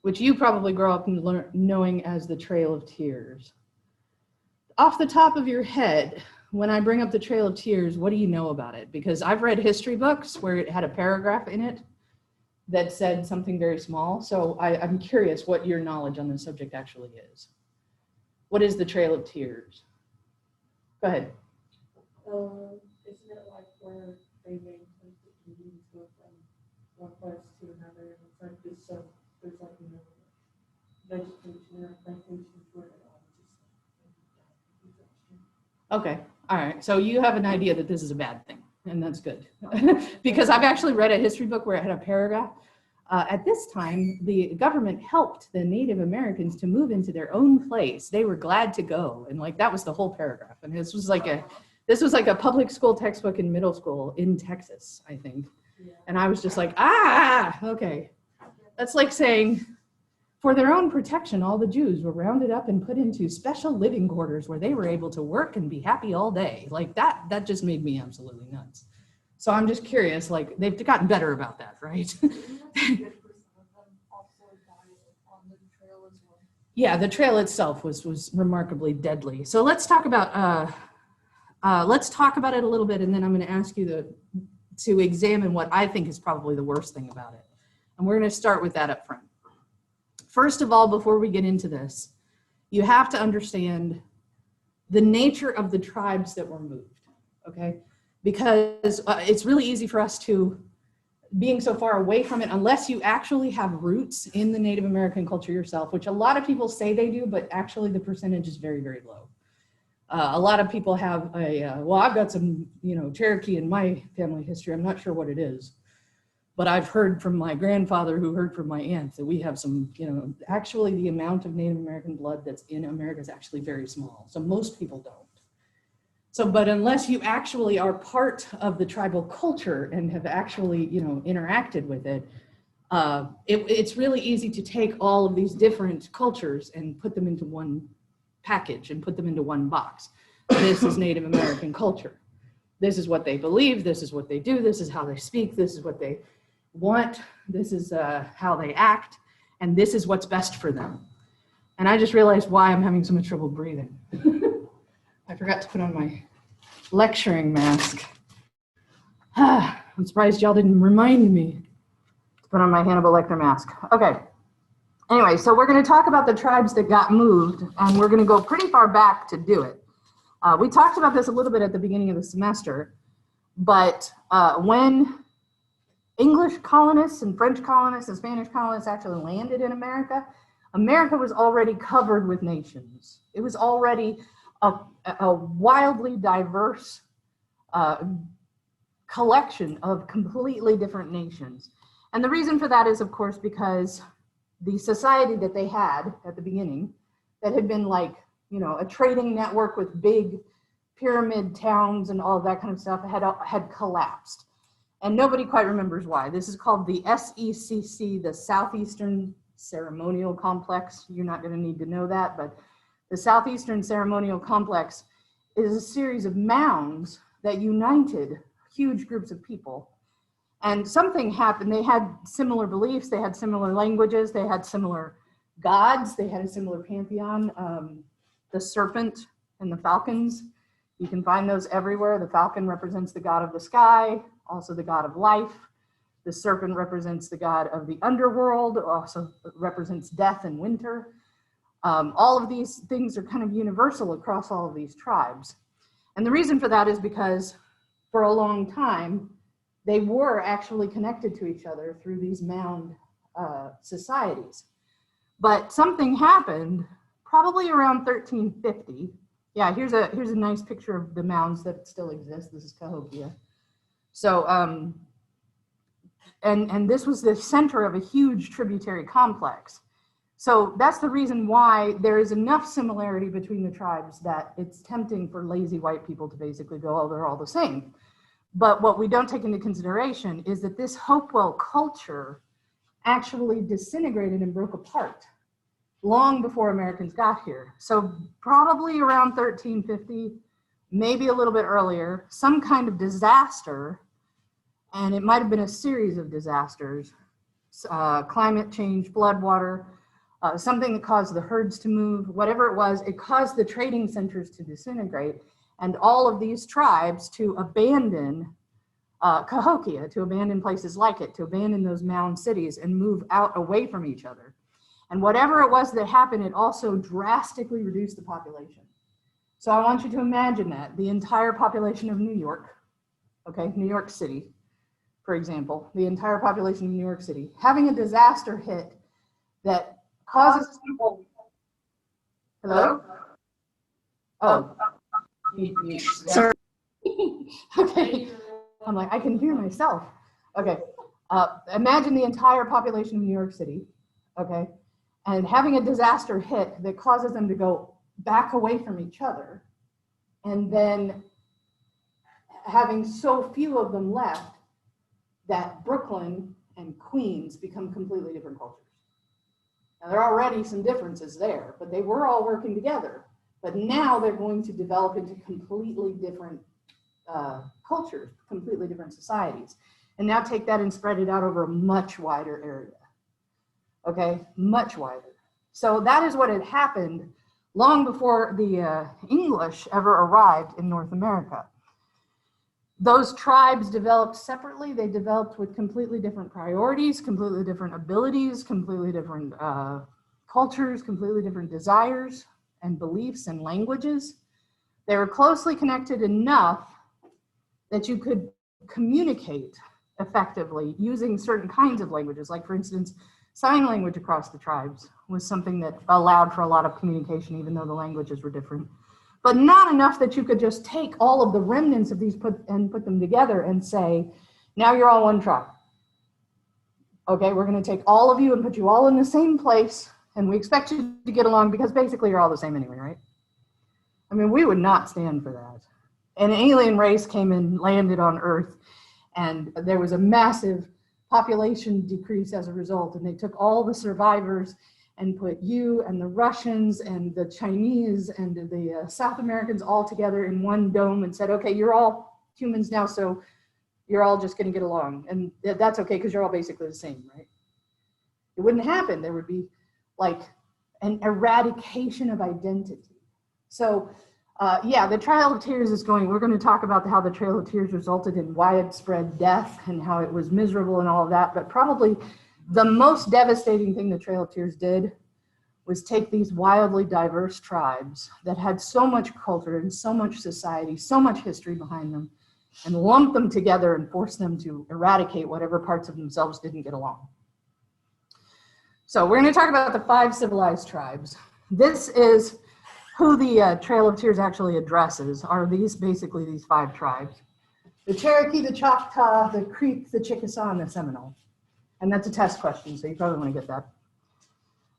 which you probably grow up knowing as the Trail of Tears. Off the top of your head, when I bring up the Trail of Tears, what do you know about it? Because I've read history books where it had a paragraph in it that said something very small. So I'm curious what your knowledge on this subject actually is. What is the Trail of Tears? Go ahead. Isn't it like where they make the Indians go from one place to another? And it's like this, so there's like, you know, vegetation or plantations where it all just. Okay, all right. So you have an idea that this is a bad thing, and that's good. Because I've actually read a history book where it had a paragraph. At this time, the government helped the Native Americans to move into their own place. They were glad to go, and like that was the whole paragraph. And this was like a public school textbook in middle school in Texas, I think. Yeah. And I was just like, okay. That's like saying, for their own protection, all the Jews were rounded up and put into special living quarters where they were able to work and be happy all day. Like that just made me absolutely nuts. So I'm just curious, like they've gotten better about that, right? Yeah, the trail itself was remarkably deadly. So let's talk about it a little bit, and then I'm going to ask you to examine what I think is probably the worst thing about it. And we're going to start with that up front. First of all, before we get into this, you have to understand the nature of the tribes that were moved, okay? Because it's really easy for us to, being so far away from it, unless you actually have roots in the Native American culture yourself, which a lot of people say they do, but actually the percentage is very, very low. A lot of people have well, I've got some, Cherokee in my family history. I'm not sure what it is, but I've heard from my grandfather who heard from my aunt that we have some, actually the amount of Native American blood that's in America is actually very small. So most people don't. So, but unless you actually are part of the tribal culture and have actually, interacted with it, it's really easy to take all of these different cultures and put them into one package and put them into one box. This is Native American culture. This is what they believe. This is what they do. This is how they speak. This is what they want. This is how they act. And this is what's best for them. And I just realized why I'm having so much trouble breathing. I forgot to put on my lecturing mask. I'm surprised y'all didn't remind me to put on my Hannibal Lecter mask. Okay. Anyway, so we're going to talk about the tribes that got moved, and we're going to go pretty far back to do it. We talked about this a little bit at the beginning of the semester, but when English colonists and French colonists and Spanish colonists actually landed in America, America was already covered with nations. It was already a wildly diverse collection of completely different nations. And the reason for that is, of course, because the society that they had at the beginning, that had been like, a trading network with big pyramid towns and all of that kind of stuff, had collapsed. And nobody quite remembers why. This is called the SECC, the Southeastern Ceremonial Complex. You're not going to need to know that, but the Southeastern Ceremonial Complex is a series of mounds that united huge groups of people. And something happened. They had similar beliefs. They had similar languages. They had similar gods. They had a similar pantheon. The serpent and the falcons, you can find those everywhere. The falcon represents the god of the sky, also the god of life. The serpent represents the god of the underworld, also represents death and winter. All of these things are kind of universal across all of these tribes. And the reason for that is because for a long time, they were actually connected to each other through these mound societies. But something happened probably around 1350. Yeah, here's a nice picture of the mounds that still exist. This is Cahokia. So, and this was the center of a huge tributary complex. So that's the reason why there is enough similarity between the tribes that it's tempting for lazy white people to basically go, oh, they're all the same. But what we don't take into consideration is that this Hopewell culture actually disintegrated and broke apart long before Americans got here. So probably around 1350, maybe a little bit earlier, some kind of disaster, and it might have been a series of disasters, climate change, floodwater, something that caused the herds to move, whatever it was, it caused the trading centers to disintegrate and all of these tribes to abandon Cahokia, to abandon places like it, to abandon those mound cities and move out away from each other. And whatever it was that happened, it also drastically reduced the population. So I want you to imagine that the entire population of New York, okay, New York City, for example, the entire population of New York City, having a disaster hit that causes people. Hello? Oh. Sorry. Okay. I'm like, I can hear myself. Okay. Imagine the entire population of New York City, okay, and having a disaster hit that causes them to go back away from each other, and then having so few of them left that Brooklyn and Queens become completely different cultures. Now, there are already some differences there, but they were all working together. But now they're going to develop into completely different cultures, completely different societies. And now take that and spread it out over a much wider area. Okay, much wider. So that is what had happened long before the English ever arrived in North America. Those tribes developed separately. They developed with completely different priorities, completely different abilities, completely different cultures, completely different desires and beliefs and languages. They were closely connected enough that you could communicate effectively using certain kinds of languages. Like, for instance, sign language across the tribes was something that allowed for a lot of communication, even though the languages were different. But not enough that you could just take all of the remnants of these put them together and say, now you're all one tribe. Okay, we're going to take all of you and put you all in the same place, and we expect you to get along because basically you're all the same anyway, right? I mean, we would not stand for that. An alien race came and landed on Earth, and there was a massive population decrease as a result, and they took all the survivors and put you and the Russians and the Chinese and the South Americans all together in one dome and said, okay, you're all humans now, so you're all just going to get along. And that's okay because you're all basically the same, right? It wouldn't happen. There would be like an eradication of identity. So yeah, the Trail of Tears is going, we're going to talk about how the Trail of Tears resulted in widespread death and how it was miserable and all of that, but probably the most devastating thing the Trail of Tears did was take these wildly diverse tribes that had so much culture and so much society, so much history behind them, and lump them together and force them to eradicate whatever parts of themselves didn't get along. So we're going to talk about the 5 civilized tribes. This is who the Trail of Tears actually addresses, are these basically these 5 tribes. The Cherokee, the Choctaw, the Creek, the Chickasaw, and the Seminole. And that's a test question, so you probably want to get that.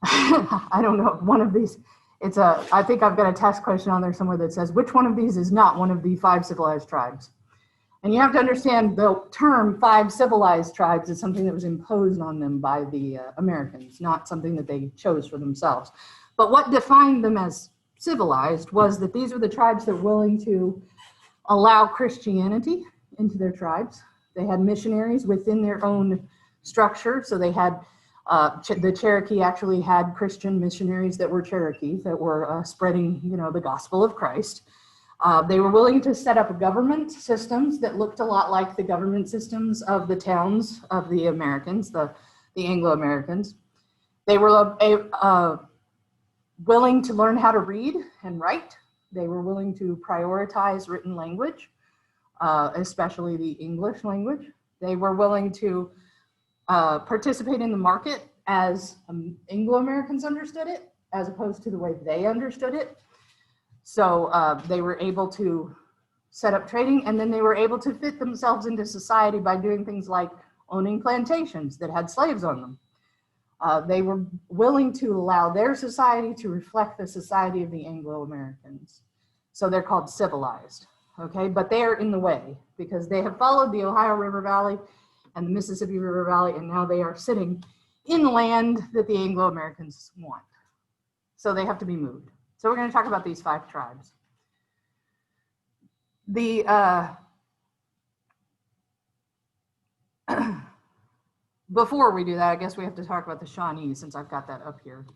I don't know, one of these, I think I've got a test question on there somewhere that says, which one of these is not one of the 5 civilized tribes? And you have to understand the term 5 civilized tribes is something that was imposed on them by the Americans, not something that they chose for themselves. But what defined them as civilized was that these were the tribes that were willing to allow Christianity into their tribes. They had missionaries within their own structure. So they had, the Cherokee actually had Christian missionaries that were Cherokee that were spreading, the gospel of Christ. They were willing to set up government systems that looked a lot like the government systems of the towns of the Americans, the Anglo-Americans. They were willing to learn how to read and write. They were willing to prioritize written language, especially the English language. They were willing to participate in the market as Anglo-Americans understood it, as opposed to the way they understood it. So they were able to set up trading, and then they were able to fit themselves into society by doing things like owning plantations that had slaves on them. They were willing to allow their society to reflect the society of the Anglo-Americans. So they're called civilized, okay? But they are in the way because they have followed the Ohio River Valley and the Mississippi River Valley, and now they are sitting in land that the Anglo-Americans want. So they have to be moved. So we're going to talk about these 5 tribes. The before we do that, I guess we have to talk about the Shawnee since I've got that up here.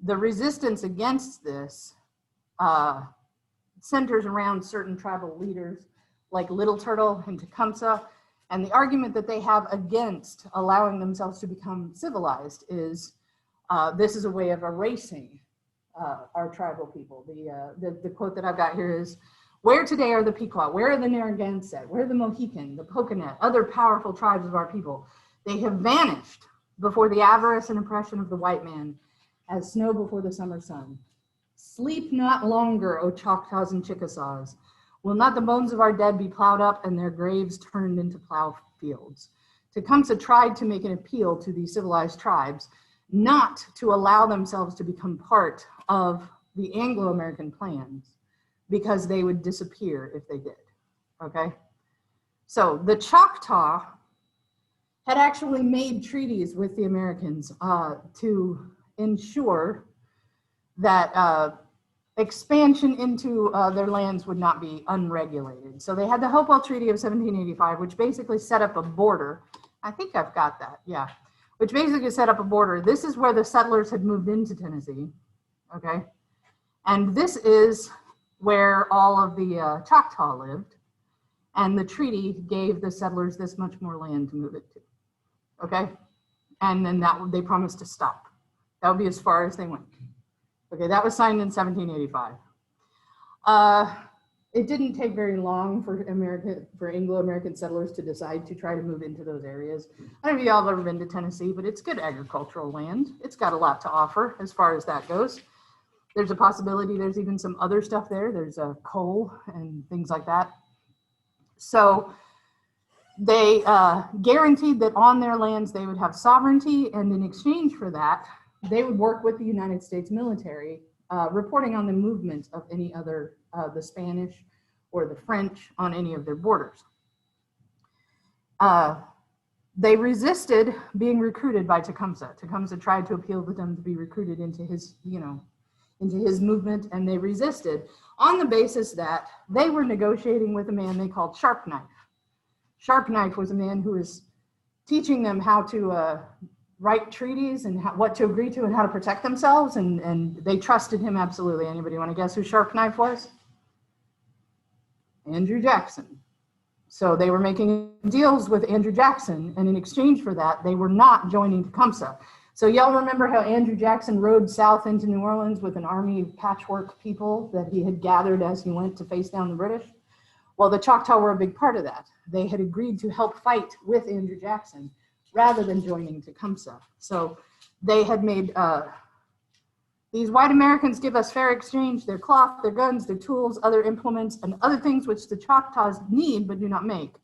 The resistance against this centers around certain tribal leaders like Little Turtle and Tecumseh. And the argument that they have against allowing themselves to become civilized is this is a way of erasing our tribal people. The quote that I've got here is, "Where today are the Pequot? Where are the Narragansett? Where are the Mohican, the Poconet, other powerful tribes of our people? They have vanished before the avarice and oppression of the white man, as snow before the summer sun. Sleep not longer, O Choctaws and Chickasaws. Will not the bones of our dead be plowed up and their graves turned into plow fields?" Tecumseh tried to make an appeal to these civilized tribes not to allow themselves to become part of the Anglo-American plans because they would disappear if they did, okay? So the Choctaw had actually made treaties with the Americans to ensure that expansion into their lands would not be unregulated. So they had the Hopewell Treaty of 1785, which basically set up a border. I think I've got that, yeah. Which basically set up a border. This is where the settlers had moved into Tennessee, okay? And this is where all of the Choctaw lived. And the treaty gave the settlers this much more land to move it to, okay? And then they promised to stop. That would be as far as they went. Okay, that was signed in 1785. It didn't take very long for Anglo-American settlers to decide to try to move into those areas. I don't know if y'all have ever been to Tennessee, but it's good agricultural land. It's got a lot to offer as far as that goes. There's a possibility there's even some other stuff there. There's coal and things like that. So they guaranteed that on their lands they would have sovereignty, and in exchange for that, they would work with the United States military, reporting on the movement of any other, the Spanish or the French on any of their borders. They resisted being recruited by Tecumseh. Tecumseh tried to appeal to them to be recruited into his, into his movement, and they resisted on the basis that they were negotiating with a man they called Sharp Knife. Sharp Knife was a man who was teaching them how to write treaties and what to agree to and how to protect themselves, and they trusted him absolutely. Anybody want to guess who Sharp Knife was? Andrew Jackson. So they were making deals with Andrew Jackson, and in exchange for that, they were not joining Tecumseh. So y'all remember how Andrew Jackson rode south into New Orleans with an army of patchwork people that he had gathered as he went to face down the British? Well, the Choctaw were a big part of that. They had agreed to help fight with Andrew Jackson rather than joining Tecumseh. So they had made these white Americans give us fair exchange, their cloth, their guns, their tools, other implements, and other things which the Choctaws need but do not make.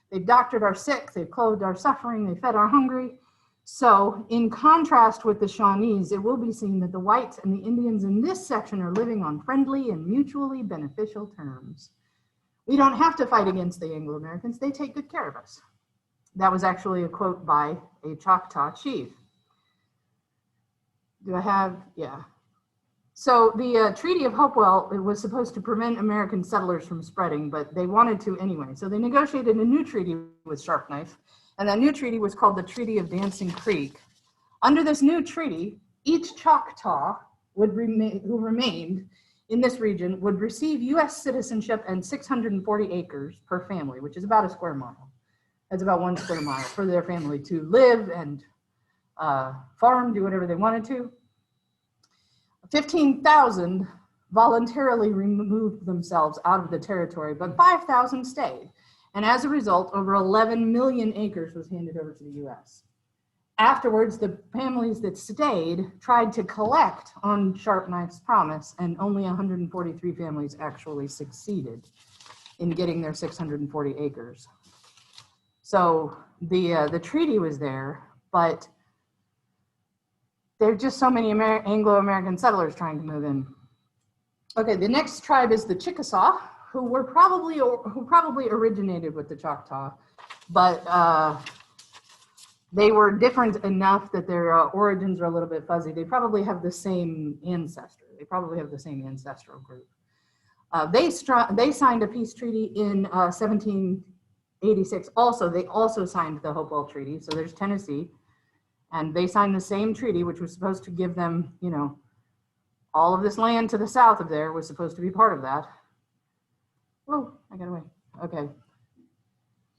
They've doctored our sick, they've clothed our suffering, they fed our hungry. So in contrast with the Shawnees, it will be seen that the whites and the Indians in this section are living on friendly and mutually beneficial terms. We don't have to fight against the Anglo-Americans, they take good care of us. That was actually a quote by a Choctaw chief. Do I have, yeah. So the Treaty of Hopewell, it was supposed to prevent American settlers from spreading, but they wanted to anyway. So they negotiated a new treaty with Sharp Knife, and that new treaty was called the Treaty of Dancing Creek. Under this new treaty, each Choctaw who remained in this region would receive U.S. citizenship and 640 acres per family, which is about a square mile. That's about 1 square mile for their family to live and farm, do whatever they wanted to. 15,000 voluntarily removed themselves out of the territory, but 5,000 stayed. And as a result, over 11 million acres was handed over to the U.S. Afterwards, the families that stayed tried to collect on Sharp Knife's promise, and only 143 families actually succeeded in getting their 640 acres. So the treaty was there, but there are just so many Anglo-American settlers trying to move in. Okay, the next tribe is the Chickasaw, who probably originated with the Choctaw, but they were different enough that their origins are a little bit fuzzy. They probably have the same ancestor. They probably have the same ancestral group. They signed a peace treaty in 17 86 also, they also signed the Hopewell Treaty. So there's Tennessee, and they signed the same treaty, which was supposed to give them, you know, all of this land to the south of there was supposed to be part of that. Oh, I got away. Okay.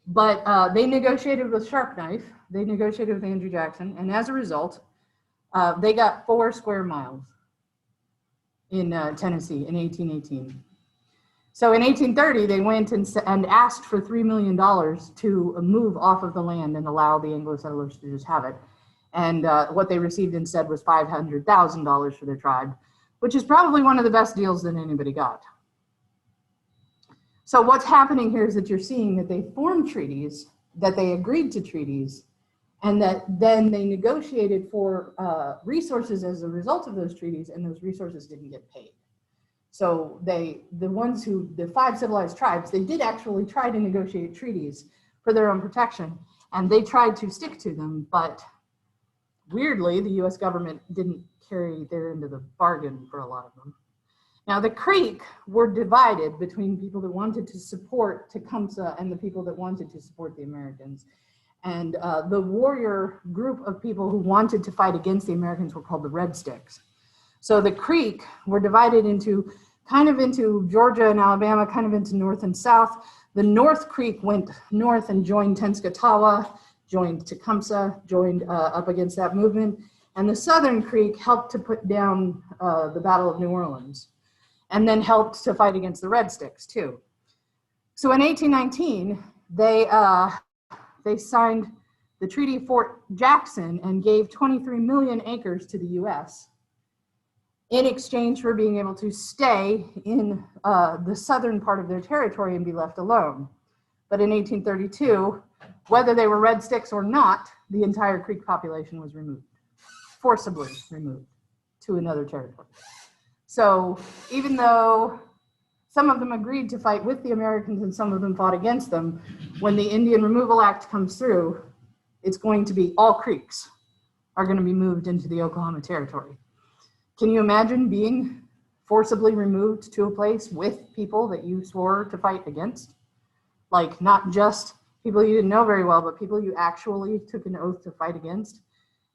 But they negotiated with Sharp Knife. They negotiated with Andrew Jackson. And as a result, they got 4 square miles in Tennessee in 1818. So in 1830, they went and asked for $3 million to move off of the land and allow the Anglo settlers to just have it. And what they received instead was $500,000 for their tribe, which is probably one of the best deals that anybody got. So what's happening here is that you're seeing that they formed treaties, that they agreed to treaties, and that then they negotiated for resources as a result of those treaties, and those resources didn't get paid. So the 5 civilized tribes, they did actually try to negotiate treaties for their own protection, and they tried to stick to them, but weirdly, the US government didn't carry their end of the bargain for a lot of them. Now, the Creek were divided between people that wanted to support Tecumseh and the people that wanted to support the Americans. And the warrior group of people who wanted to fight against the Americans were called the Red Sticks. So the Creek were divided into kind of into Georgia and Alabama, kind of into North and South. The North Creek went north and joined Tenskwatawa, joined Tecumseh, joined up against that movement. And the Southern Creek helped to put down the Battle of New Orleans, and then helped to fight against the Red Sticks too. So in 1819, they signed the Treaty of Fort Jackson and gave 23 million acres to the US in exchange for being able to stay in the southern part of their territory and be left alone. But in 1832, whether they were Red Sticks or not, the entire Creek population was removed, forcibly removed to another territory. So even though some of them agreed to fight with the Americans and some of them fought against them, when the Indian Removal Act comes through, it's going to be all Creeks are going to be moved into the Oklahoma Territory. Can you imagine being forcibly removed to a place with people that you swore to fight against? Like not just people you didn't know very well, but people you actually took an oath to fight against,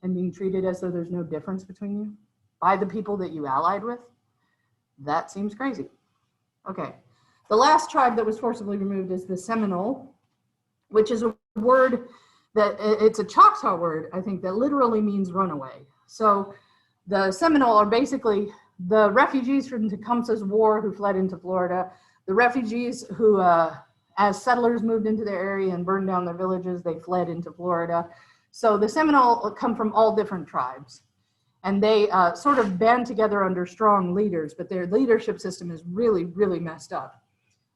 and being treated as though there's no difference between you by the people that you allied with? That seems crazy. Okay, the last tribe that was forcibly removed is the Seminole, which is a word that, it's a Choctaw word, I think, that literally means runaway. So the Seminole are basically the refugees from Tecumseh's War who fled into Florida, the refugees who, as settlers moved into their area and burned down their villages, they fled into Florida. So the Seminole come from all different tribes. And they sort of band together under strong leaders, but their leadership system is really, really messed up.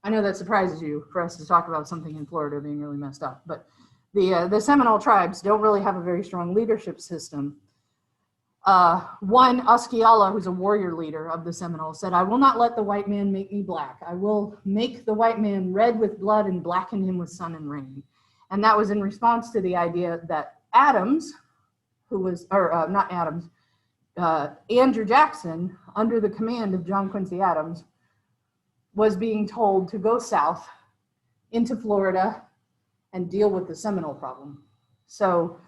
I know that surprises you for us to talk about something in Florida being really messed up, but the Seminole tribes don't really have a very strong leadership system. One, Osceola, who's a warrior leader of the Seminoles, said, "I will not let the white man make me black. I will make the white man red with blood and blacken him with sun and rain." And that was in response to the idea that Adams, who was, or not Adams, Andrew Jackson, under the command of John Quincy Adams, was being told to go south into Florida and deal with the Seminole problem. So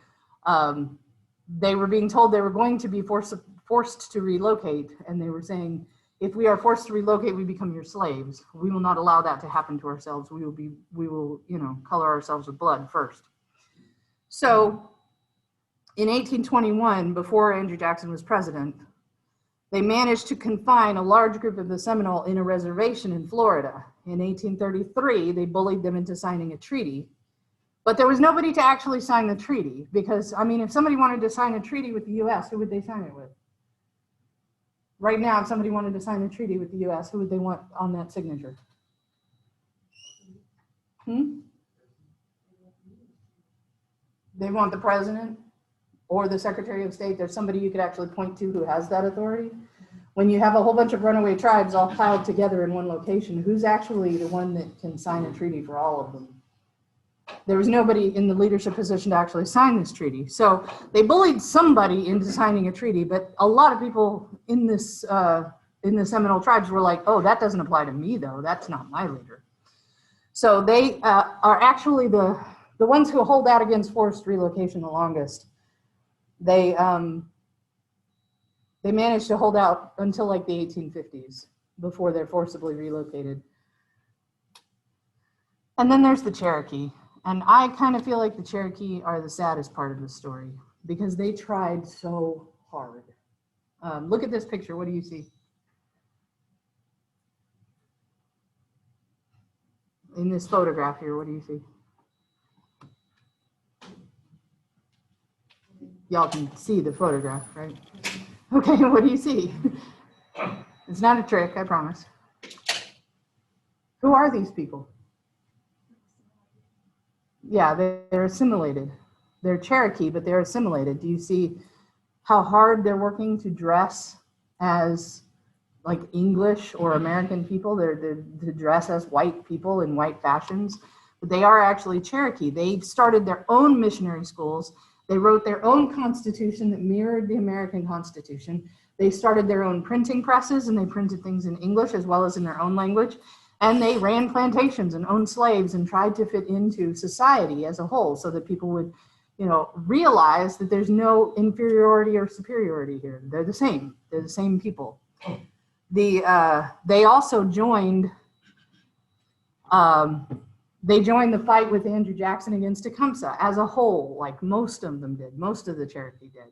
they were being told they were going to be forced to relocate, and they were saying, if we are forced to relocate, we become your slaves. We will not allow that to happen to ourselves. We will, you know, color ourselves with blood first. So in 1821, before Andrew Jackson was president, they managed to confine a large group of the Seminole in a reservation in Florida. In 1833, they bullied them into signing a treaty, but there was nobody to actually sign the treaty because, I mean, if somebody wanted to sign a treaty with the US, who would they sign it with? Right now, if somebody wanted to sign a treaty with the US, who would they want on that signature? They want the president or the Secretary of State. There's somebody you could actually point to who has that authority. When you have a whole bunch of runaway tribes all piled together in one location, who's actually the one that can sign a treaty for all of them? There was nobody in the leadership position to actually sign this treaty. So they bullied somebody into signing a treaty, but a lot of people in this in the Seminole tribes were like, oh, that doesn't apply to me though. That's not my leader. So they are actually the ones who hold out against forced relocation the longest. They managed to hold out until like the 1850s before they're forcibly relocated. And then there's the Cherokee. And I kind of feel like the Cherokee are the saddest part of the story because they tried so hard. Look at this picture. What do you see? In this photograph here, what do you see? Y'all can see the photograph, right? Okay, what do you see? It's not a trick, I promise. Who are these people? Yeah, they're assimilated. They're Cherokee, but they're assimilated. Do you see how hard they're working to dress as like English or American people? They're to dress as white people in white fashions, but they are actually Cherokee. They started their own missionary schools. They wrote their own constitution that mirrored the American Constitution. They started their own printing presses and they printed things in English as well as in their own language. And they ran plantations and owned slaves and tried to fit into society as a whole so that people would, realize that there's no inferiority or superiority here. They're the same. They're the same people. They also joined the fight with Andrew Jackson against Tecumseh as a whole, like most of them did, most of the Cherokee did.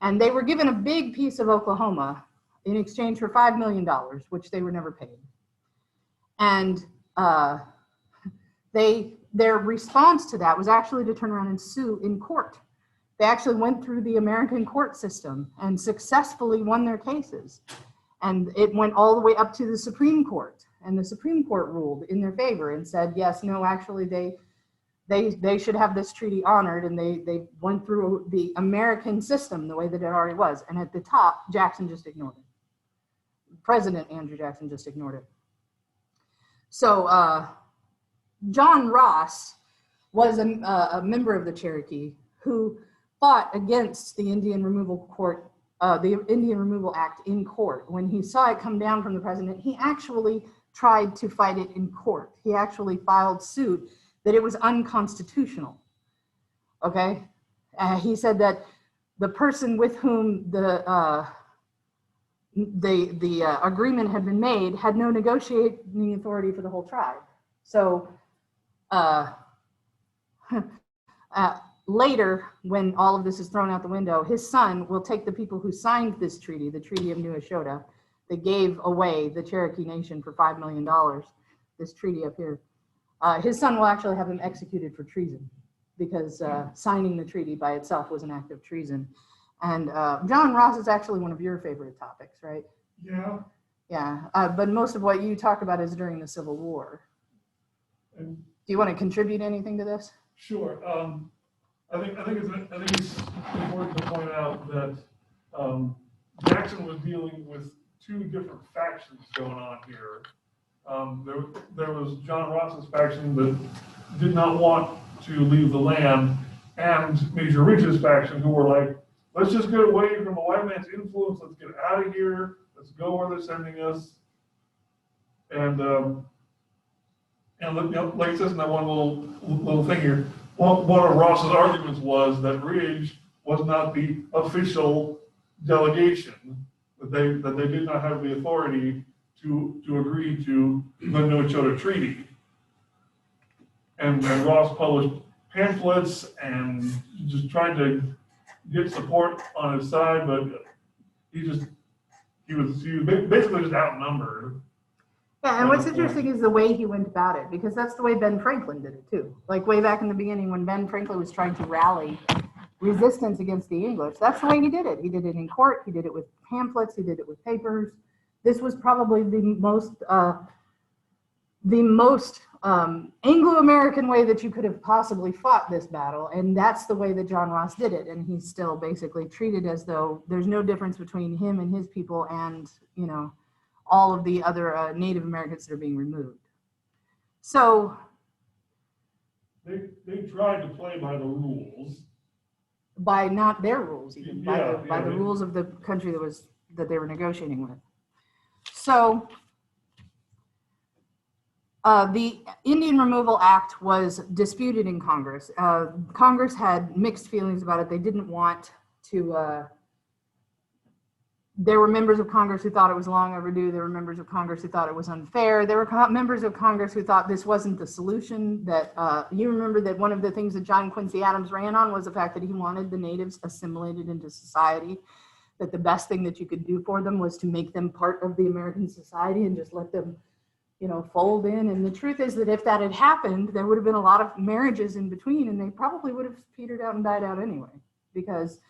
And they were given a big piece of Oklahoma in exchange for $5 million, which they were never paid. And their response to that was actually to turn around and sue in court. They actually went through the American court system and successfully won their cases. And it went all the way up to the Supreme Court. And the Supreme Court ruled in their favor and said, yes, no, actually they should have this treaty honored. And they went through the American system the way that it already was. And at the top, Jackson just ignored it. President Andrew Jackson just ignored it. So John Ross was a member of the Cherokee who fought against the Indian Removal Court, the Indian Removal Act in court. When he saw it come down from the president, he actually tried to fight it in court. He actually filed suit that it was unconstitutional. Okay, he said that the person with whom the agreement had been made had no negotiating authority for the whole tribe. So later, when all of this is thrown out the window, his son will take the people who signed this treaty, the Treaty of New Eshota, that gave away the Cherokee Nation for $5 million, this treaty up here. His son will actually have him executed for treason because signing the treaty by itself was an act of treason. And John Ross is actually one of your favorite topics, right? Yeah. Yeah, but most of what you talk about is during the Civil War. And Do you want to contribute anything to this? sure. I think it's important to point out that Jackson was dealing with two different factions going on here. There was John Ross's faction that did not want to leave the land, and Major Ridge's faction, who were like, let's just get away from the white man's influence. Let's get out of here. Let's go where they're sending us. And like it says in that one little thing here, one of Ross's arguments was that Ridge was not the official delegation, that they did not have the authority to agree to the New Eshota Treaty. And Ross published pamphlets and just trying to get support on his side, but he was basically just outnumbered. Yeah, and what's interesting is the way he went about it, because that's the way Ben Franklin did it too. Like way back in the beginning when Ben Franklin was trying to rally resistance against the English, that's the way he did it. He did it in court, he did it with pamphlets, he did it with papers. This was probably the most Anglo-American way that you could have possibly fought this battle, and that's the way that John Ross did it. And he's still basically treated as though there's no difference between him and his people and, all of the other Native Americans that are being removed. So they tried to play by the rules. By not their rules, even by the they, rules of the country that they were negotiating with. So The Indian Removal Act was disputed in Congress. Congress had mixed feelings about it. They didn't want to, there were members of Congress who thought it was long overdue. There were members of Congress who thought it was unfair. There were members of Congress who thought this wasn't the solution, that you remember that one of the things that John Quincy Adams ran on was the fact that he wanted the natives assimilated into society, that the best thing that you could do for them was to make them part of the American society and just let them, you know, fold in. And the truth is that if that had happened, there would have been a lot of marriages in between, and they probably would have petered out and died out anyway, because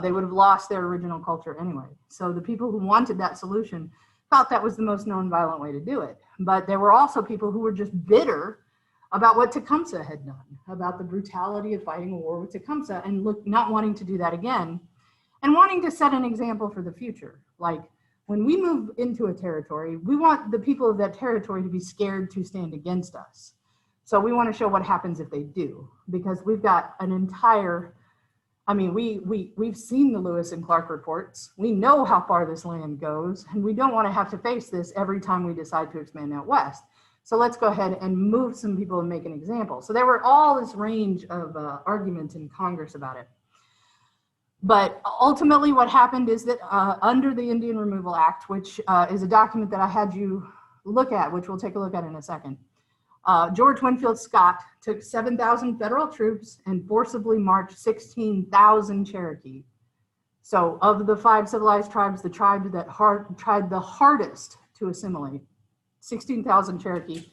they would have lost their original culture anyway. So the people who wanted that solution thought that was the most nonviolent way to do it. But there were also people who were just bitter about what Tecumseh had done, about the brutality of fighting a war with Tecumseh, and not wanting to do that again, and wanting to set an example for the future. Like, when we move into a territory, we want the people of that territory to be scared to stand against us. So we want to show what happens if they do, because we've got an entire, I mean, we've seen the Lewis and Clark reports. We know how far this land goes, and we don't want to have to face this every time we decide to expand out west. So let's go ahead and move some people and make an example. So there were all this range of arguments in Congress about it. But ultimately what happened is that under the Indian Removal Act, which is a document that I had you look at, which we'll take a look at in a second, George Winfield Scott took 7,000 federal troops and forcibly marched 16,000 Cherokee. So of the 5 civilized tribes, the tribe that tried the hardest to assimilate, 16,000 Cherokee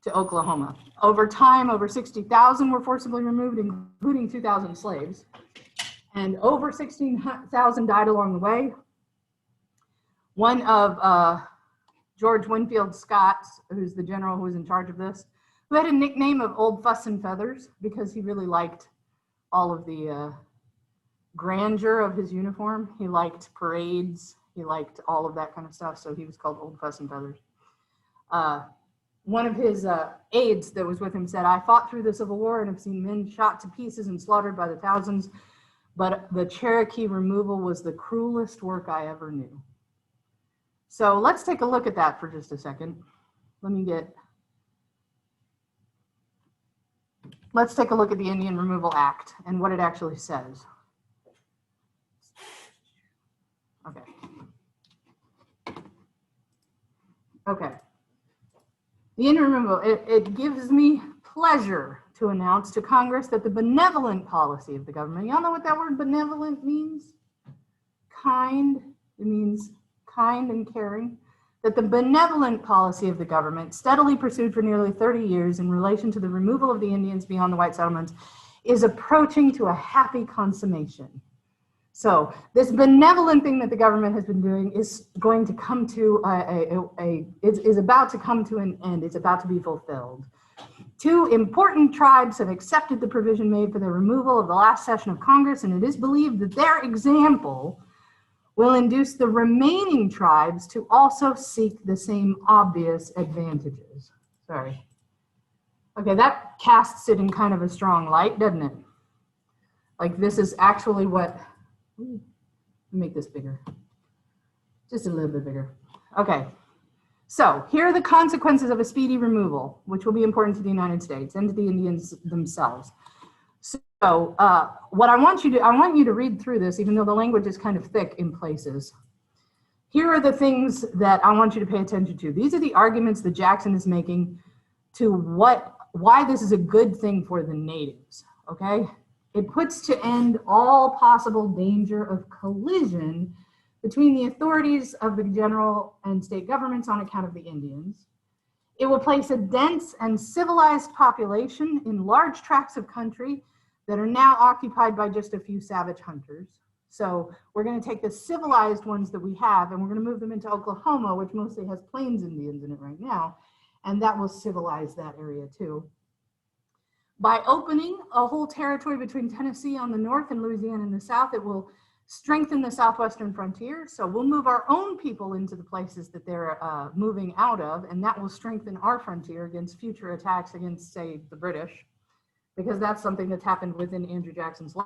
to Oklahoma. Over time, over 60,000 were forcibly removed, including 2,000 slaves. And over 16,000 died along the way. One of George Winfield Scott, who's the general who was in charge of this, who had a nickname of Old Fuss and Feathers because he really liked all of the grandeur of his uniform. He liked parades. He liked all of that kind of stuff. So he was called Old Fuss and Feathers. One of his aides that was with him said, "I fought through the Civil War and have seen men shot to pieces and slaughtered by the thousands, but the Cherokee removal was the cruelest work I ever knew." So let's take a look at that for just a second. Let's take a look at the Indian Removal Act and what it actually says. Okay. The Indian Removal, it gives me pleasure to announce to Congress that the benevolent policy of the government, y'all know what that word benevolent means? Kind, it means kind and caring. That the benevolent policy of the government, steadily pursued for nearly 30 years in relation to the removal of the Indians beyond the white settlements, is approaching to a happy consummation. So this benevolent thing that the government has been doing is going to come to is about to come to an end. It's about to be fulfilled. 2 important tribes have accepted the provision made for the removal of the last session of Congress, and it is believed that their example will induce the remaining tribes to also seek the same obvious advantages. Sorry. Okay, that casts it in kind of a strong light, doesn't it? Like, this is actually what, let me make this bigger. Just a little bit bigger. Okay. So here are the consequences of a speedy removal, which will be important to the United States and to the Indians themselves. So what I want you to read through this, even though the language is kind of thick in places. Here are the things that I want you to pay attention to. These are the arguments that Jackson is making to why this is a good thing for the natives, okay? It puts to end all possible danger of collision between the authorities of the general and state governments on account of the Indians. It will place a dense and civilized population in large tracts of country that are now occupied by just a few savage hunters. So we're going to take the civilized ones that we have and we're going to move them into Oklahoma, which mostly has Plains Indians in it right now, and that will civilize that area too. By opening a whole territory between Tennessee on the north and Louisiana in the south, it will strengthen the southwestern frontier. So we'll move our own people into the places that they're moving out of, and that will strengthen our frontier against future attacks against, say, the British, because that's something that's happened within Andrew Jackson's life.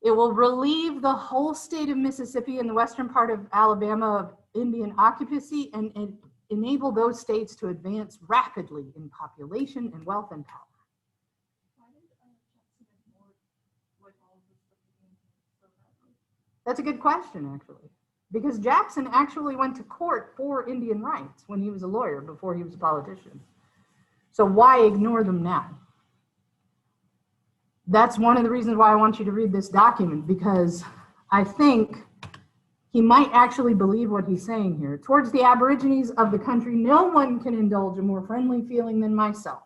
It will relieve the whole state of Mississippi and the western part of Alabama of Indian occupancy, and enable those states to advance rapidly in population and wealth and power. That's a good question, actually, because Jackson actually went to court for Indian rights when he was a lawyer before he was a politician. So why ignore them now? That's one of the reasons why I want you to read this document, because I think he might actually believe what he's saying here. Towards the Aborigines of the country, no one can indulge a more friendly feeling than myself,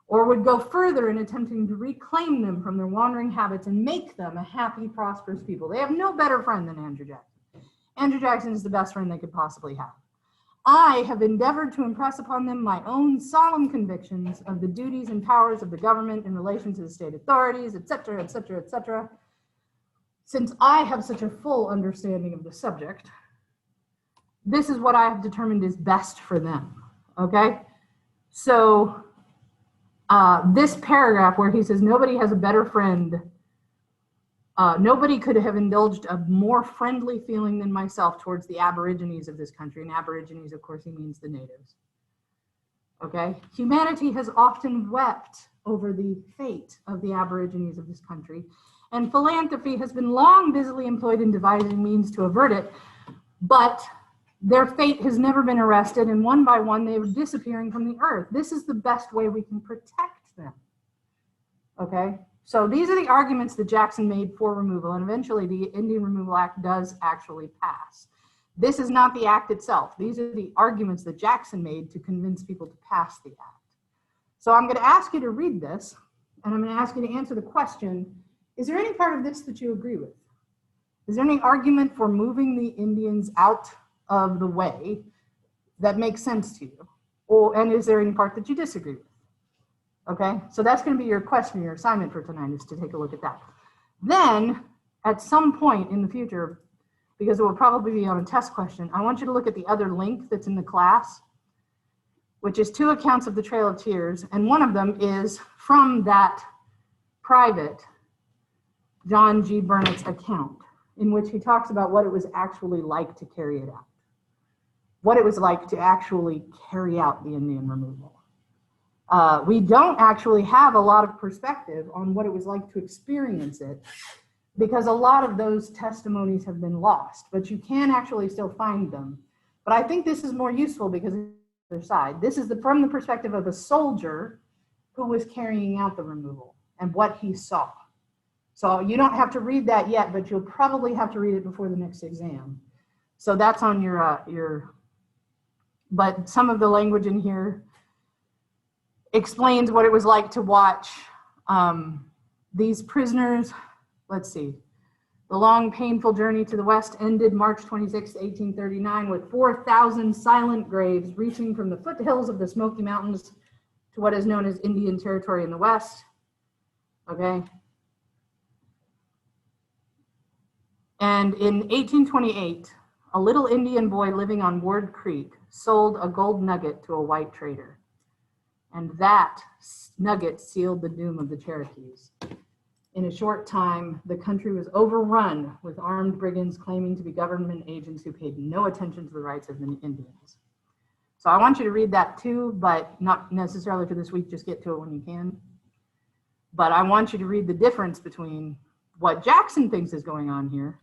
or would go further in attempting to reclaim them from their wandering habits and make them a happy, prosperous people. They have no better friend than Andrew Jackson. Andrew Jackson is the best friend they could possibly have. I have endeavored to impress upon them my own solemn convictions of the duties and powers of the government in relation to the state authorities, etc., etc., etc. Since I have such a full understanding of the subject, this is what I have determined is best for them, okay? So this paragraph where he says nobody has a better friend, nobody could have indulged a more friendly feeling than myself towards the Aborigines of this country. And Aborigines, of course, he means the natives. Okay? Humanity has often wept over the fate of the Aborigines of this country, and philanthropy has been long busily employed in devising means to avert it, but their fate has never been arrested, and one by one they were disappearing from the earth. This is the best way we can protect them. Okay? So these are the arguments that Jackson made for removal, and eventually the Indian Removal Act does actually pass. This is not the act itself. These are the arguments that Jackson made to convince people to pass the act. So I'm going to ask you to read this, and I'm going to ask you to answer the question, is there any part of this that you agree with? Is there any argument for moving the Indians out of the way that makes sense to you? And is there any part that you disagree with? Okay, so that's going to be your question, your assignment for tonight, is to take a look at that. Then, at some point in the future, because it will probably be on a test question, I want you to look at the other link that's in the class, which is 2 accounts of the Trail of Tears, and one of them is from that private John G. Burnett's account, in which he talks about what it was actually like to carry it out, what it was like to actually carry out the Indian removal. We don't actually have a lot of perspective on what it was like to experience it, because a lot of those testimonies have been lost, but you can actually still find them. But I think this is more useful because of the other side. This is from the perspective of a soldier who was carrying out the removal and what he saw. So you don't have to read that yet, but you'll probably have to read it before the next exam. So that's on your but some of the language in here explains what it was like to watch these prisoners. Let's see. The long, painful journey to the west ended March 26, 1839, with 4,000 silent graves reaching from the foothills of the Smoky Mountains to what is known as Indian Territory in the west. Okay. And in 1828, a little Indian boy living on Ward Creek sold a gold nugget to a white trader. And that nugget sealed the doom of the Cherokees. In a short time, the country was overrun with armed brigands claiming to be government agents who paid no attention to the rights of the Indians. So I want you to read that too, but not necessarily for this week, just get to it when you can. But I want you to read the difference between what Jackson thinks is going on here,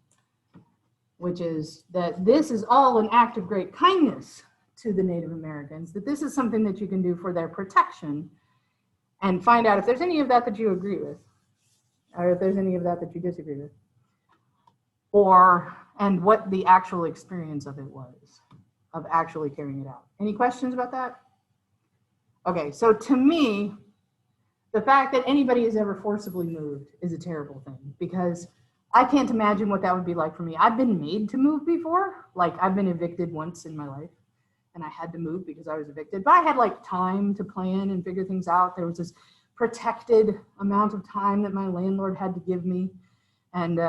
which is that this is all an act of great kindness to the Native Americans, that this is something that you can do for their protection, and find out if there's any of that that you agree with, or if there's any of that that you disagree with, and what the actual experience of it was, of actually carrying it out. Any questions about that? Okay, so to me, the fact that anybody is ever forcibly moved is a terrible thing, because I can't imagine what that would be like for me. I've been made to move before. Like, I've been evicted once in my life, and I had to move because I was evicted, but I had like time to plan and figure things out. There was this protected amount of time that my landlord had to give me. And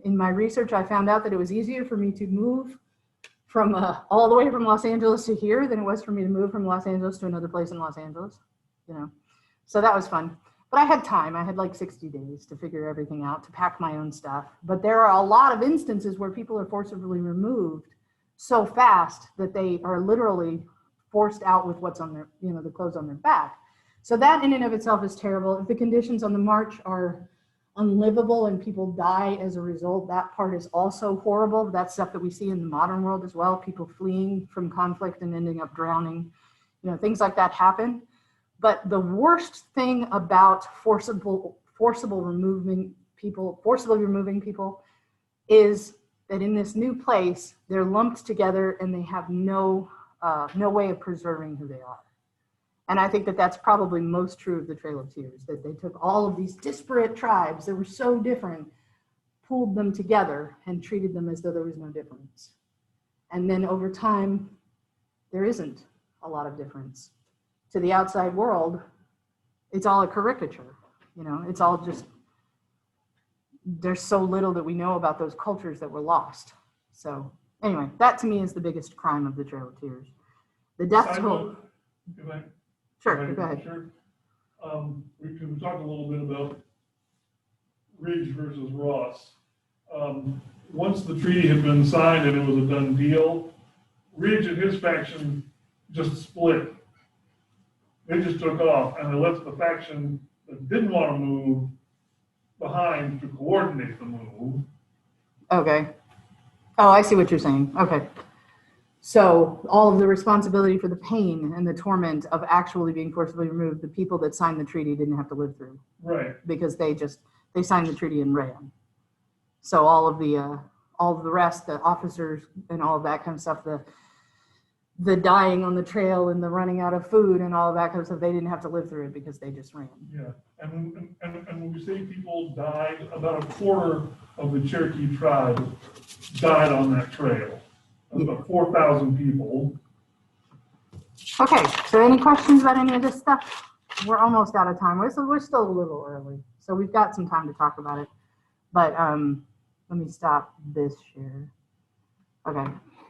in my research, I found out that it was easier for me to move from all the way from Los Angeles to here than it was for me to move from Los Angeles to another place in Los Angeles, you know? So that was fun. But I had time. I had like 60 days to figure everything out, to pack my own stuff. But there are a lot of instances where people are forcibly removed so fast that they are literally forced out with what's on their, the clothes on their back. So that in and of itself is terrible. If the conditions on the march are unlivable and people die as a result, that part is also horrible. That's stuff that we see in the modern world as well. People fleeing from conflict and ending up drowning, things like that happen. But the worst thing about forcibly removing people is that in this new place, they're lumped together and they have no way of preserving who they are. And I think that that's probably most true of the Trail of Tears, that they took all of these disparate tribes that were so different, pulled them together and treated them as though there was no difference. And then over time, there isn't a lot of difference. To the outside world, it's all a caricature. It's all just, there's so little that we know about those cultures that were lost. So anyway, that to me is the biggest crime of the Trail of Tears. The death toll. Sure, go ahead. Sure. We can talk a little bit about Ridge versus Ross. Once the treaty had been signed and it was a done deal, Ridge and his faction just split. They just took off and they left the faction that didn't want to move behind to coordinate the move. Okay. Oh, I see what you're saying. Okay. So all of the responsibility for the pain and the torment of actually being forcibly removed, the people that signed the treaty didn't have to live through. Right. Because they signed the treaty and ran. So all of the rest, the officers and all of that kind of stuff, the dying on the trail and the running out of food and all of that kind of stuff, they didn't have to live through it because they just ran. Yeah. And when we say people died, about a quarter of the Cherokee tribe died on that trail. About 4,000 people. Okay, so any questions about any of this stuff? We're almost out of time. We're still a little early, so we've got some time to talk about it. But let me stop this share. Okay.